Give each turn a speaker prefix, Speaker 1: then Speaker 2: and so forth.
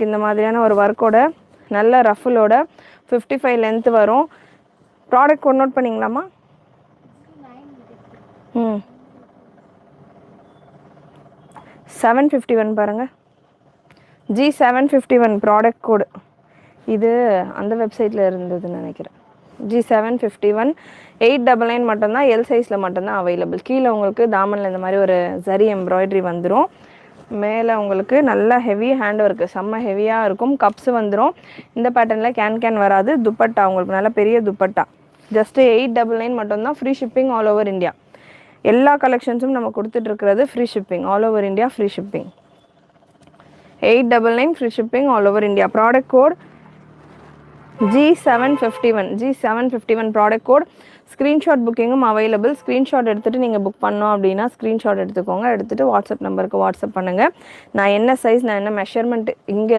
Speaker 1: இந்த மாதிரியான ஒரு ஒர்க்கோட நல்ல ரஃபலோட 55 லென்த் வரும். ப்ராடக்ட் கோட் நோட் பண்ணிங்களாமா? 751 பாருங்கள், G751 ப்ராடக்ட் கோடு. இது அந்த வெப்சைட்டில் இருந்ததுன்னு நினைக்கிறேன். G751 899 மட்டும்தான், எல் சைஸில் மட்டும்தான் அவைலபிள். கீழே உங்களுக்கு தாமனில் இந்த மாதிரி ஒரு சரி எம்ப்ராய்டரி வந்துடும். மேலே உங்களுக்கு நல்லா ஹெவி ஹேண்ட் ஒர்க்கு, செம்ம ஹெவியாக இருக்கும். கப்ஸ் வந்துடும். இந்த பேட்டர்னில் கேன் வராது. துப்பட்டா உங்களுக்கு நல்ல பெரிய துப்பட்டா. ஜஸ்ட்டு 899 மட்டும்தான். Free shipping all over India. எல்லா கலெக்ஷன்ஸும் நம்ம கொடுத்துட்ருக்கிறது free shipping all over India. Free shipping 899 free shipping all over India. Product code G751 product code. Screenshot புக்கிங்கும் அவைலபிள். ஸ்க்ரீன்ஷாட் எடுத்துகிட்டு நீங்கள் புக் பண்ணோம் அப்படின்னா ஸ்க்ரீன்ஷாட் எடுத்துக்கோங்க. எடுத்துகிட்டு வாட்ஸ்அப் நம்பருக்கு வாட்ஸ்அப் பண்ணுங்கள். நான் என்ன சைஸ், நான் என்ன மெஷர்மெண்ட் இங்கே